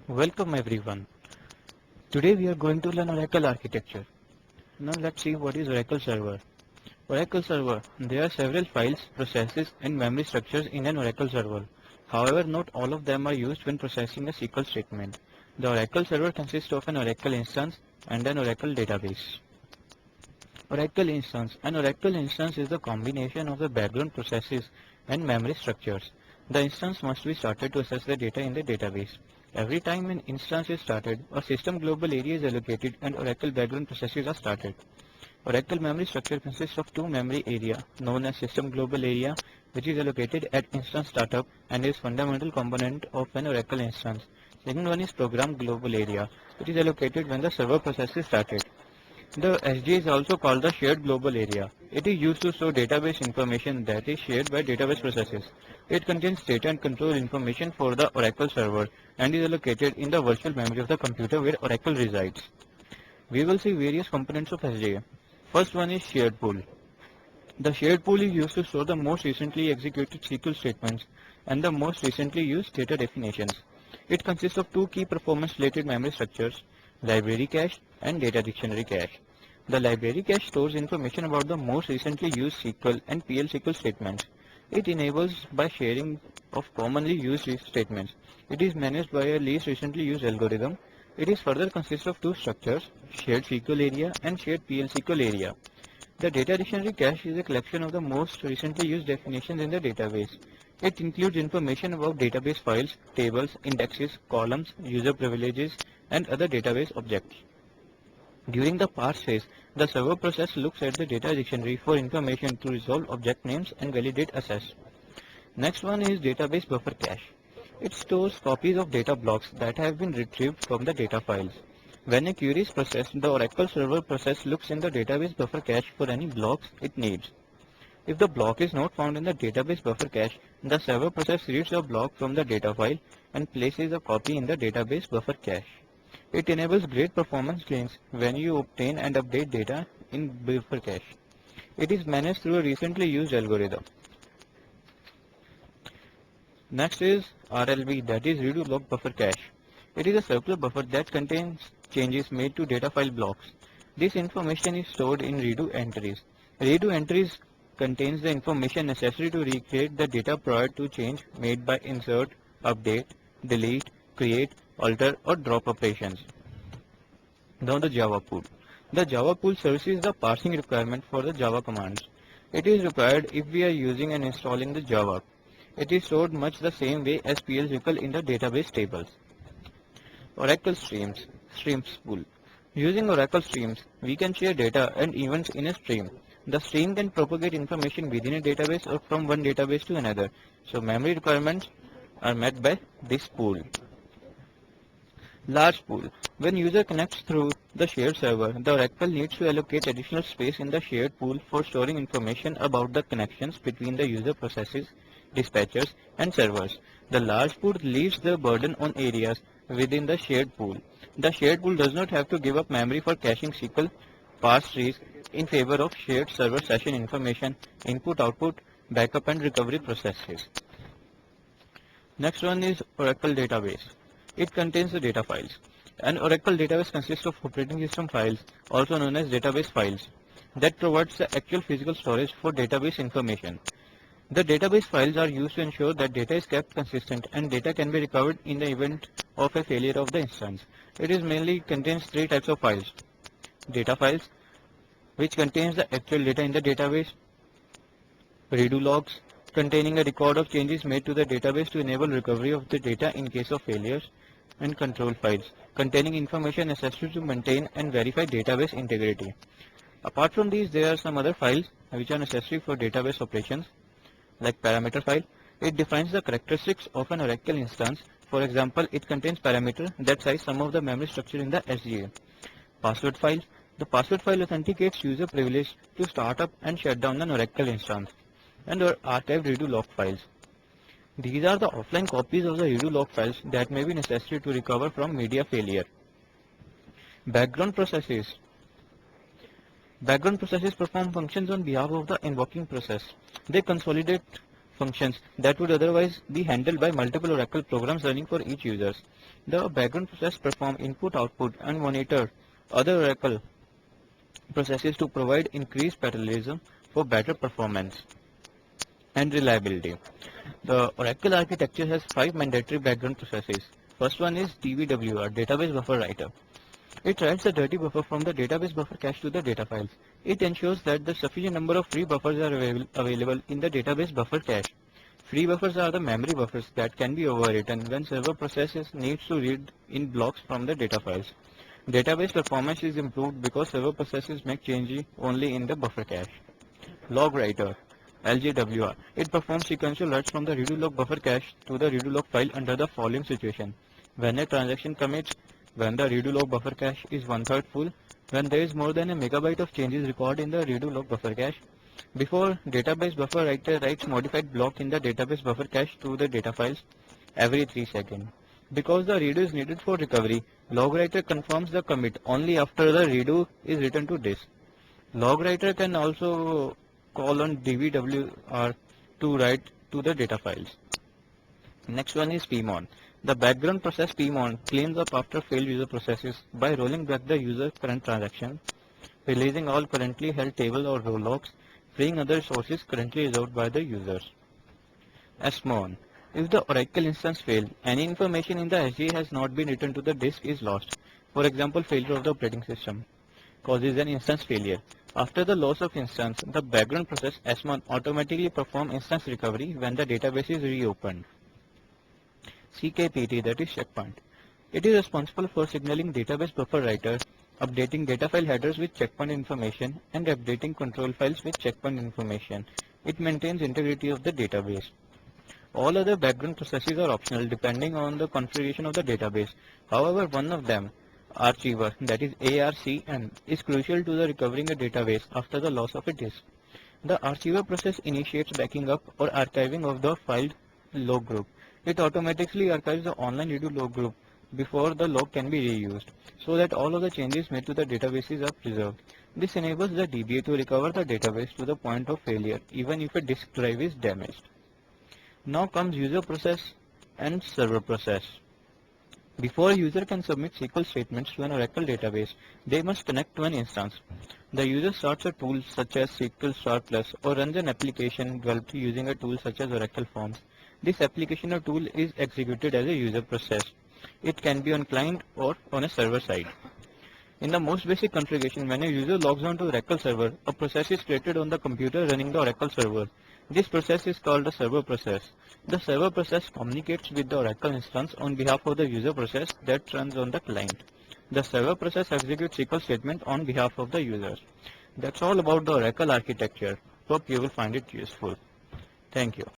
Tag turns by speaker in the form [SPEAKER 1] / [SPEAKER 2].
[SPEAKER 1] Welcome everyone. Today we are going to learn Oracle architecture. Now let's see what is Oracle Server. Oracle Server. There are several files, processes and memory structures in an Oracle Server. However, not all of them are used when processing a SQL statement. The Oracle Server consists of an Oracle instance and an Oracle database. Oracle instance. An Oracle instance is the combination of the background processes and memory structures. The instance must be started to access the data in the database. Every time an instance is started, a system global area is allocated and Oracle background processes are started. Oracle memory structure consists of two memory area known as system global area, which is allocated at instance startup and is fundamental component of an Oracle instance. Second one is program global area, which is allocated when the server process is started. The SG is also called the shared global area. It is used to store database information that is shared by database processes. It contains data and control information for the Oracle server and is allocated in the virtual memory of the computer where Oracle resides. We will see various components of SG. First one is shared pool. The shared pool is used to store the most recently executed SQL statements and the most recently used data definitions. It consists of two key performance-related memory structures, library cache and data dictionary cache. The library cache stores information about the most recently used SQL and PL SQL statements. It enables by sharing of commonly used statements. It is managed by a least recently used algorithm. It is further consists of two structures, shared SQL area and shared PL SQL area. The data dictionary cache is a collection of the most recently used definitions in the database. It includes information about database files, tables, indexes, columns, user privileges, and other database objects. During the parse phase, the server process looks at the data dictionary for information to resolve object names and validate access. Next one is database buffer cache. It stores copies of data blocks that have been retrieved from the data files. When a query is processed, the Oracle server process looks in the database buffer cache for any blocks it needs. If the block is not found in the database buffer cache, the server process reads the block from the data file and places a copy in the database buffer cache. It enables great performance gains when you obtain and update data in buffer cache. It is managed through a recently used algorithm. Next is RLB, that is redo log buffer cache. It is a circular buffer that contains changes made to data file blocks. This information is stored in redo entries. Redo entries contains the information necessary to recreate the data prior to change made by insert, update, delete, create, alter or drop operations. Now the Java pool. The Java pool services the parsing requirement for the Java commands. It is required if we are using and installing the Java. It is stored much the same way as PL SQL in the database tables. Oracle Streams. Streams pool. Using Oracle Streams, we can share data and events in a stream. The stream can propagate information within a database or from one database to another. So memory requirements are met by this pool. Large pool. When user connects through the shared server, the Oracle needs to allocate additional space in the shared pool for storing information about the connections between the user processes, dispatchers, and servers. The large pool leaves the burden on areas within the shared pool. The shared pool does not have to give up memory for caching SQL parse trees in favor of shared server session information, input-output, backup and recovery processes. Next one is Oracle database. It contains the data files. An Oracle database consists of operating system files, also known as database files, that provides the actual physical storage for database information. The database files are used to ensure that data is kept consistent and data can be recovered in the event of a failure of the instance. It is mainly contains three types of files. Data files, which contains the actual data in the database. Redo logs, containing a record of changes made to the database to enable recovery of the data in case of failures. And control files, containing information necessary to maintain and verify database integrity. Apart from these, there are some other files which are necessary for database operations, like parameter file. It defines the characteristics of an Oracle instance. For example, it contains parameter that size some of the memory structure in the SGA. Password file. The password file authenticates user privilege to start up and shut down an Oracle instance. And archive redo log files. These are the offline copies of the redo log files that may be necessary to recover from media failure. Background processes. Background processes perform functions on behalf of the invoking process. They consolidate functions that would otherwise be handled by multiple Oracle programs running for each user. The background process performs input, output, and monitor other Oracle processes to provide increased parallelism for better performance and reliability. The Oracle architecture has 5 mandatory background processes. First one is DBWR, Database Buffer Writer. It writes the dirty buffer from the database buffer cache to the data files. It ensures that the sufficient number of free buffers are available in the database buffer cache. Free buffers are the memory buffers that can be overwritten when server processes needs to read in blocks from the data files. Database performance is improved because server processes make changes only in the buffer cache. Log writer, LGWR. It performs sequential writes from the redo log buffer cache to the redo log file under the following situation. When a transaction commits, when the redo log buffer cache is 1/3 full, when there is more than a megabyte of changes recorded in the redo log buffer cache, before database buffer writer writes modified block in the database buffer cache to the data files every 3 seconds. Because the redo is needed for recovery, log writer confirms the commit only after the redo is written to disk. Log writer can also call on DBWR to write to the data files. Next one is pmon. The background process pmon cleans up after failed user processes by rolling back the user's current transaction, releasing all currently held table or row logs, freeing other sources currently reserved by the users. Smon. If the Oracle instance fails, any information in the SDA has not been written to the disk is lost. For example, failure of the operating system causes an instance failure. After the loss of instance, the background process Smon automatically performs instance recovery when the database is reopened. CKPT, that is checkpoint. It is responsible for signaling database buffer writer, updating data file headers with checkpoint information, and updating control files with checkpoint information. It maintains integrity of the database. All other background processes are optional depending on the configuration of the database. However, one of them, Archiver, that is ARCN, is crucial to the recovering a database after the loss of a disk. The Archiver process initiates backing up or archiving of the filed log group. It automatically archives the online redo log group before the log can be reused, so that all of the changes made to the databases are preserved. This enables the DBA to recover the database to the point of failure, even if a disk drive is damaged. Now comes user process and server process. Before a user can submit SQL statements to an Oracle database, they must connect to an instance. The user starts a tool such as SQL Start Plus or runs an application developed using a tool such as Oracle Forms. This application or tool is executed as a user process. It can be on client or on a server side. In the most basic configuration, when a user logs on to the Oracle server, a process is created on the computer running the Oracle server. This process is called the server process. The server process communicates with the Oracle instance on behalf of the user process that runs on the client. The server process executes SQL statement on behalf of the user. That's all about the Oracle architecture. Hope you will find it useful. Thank you.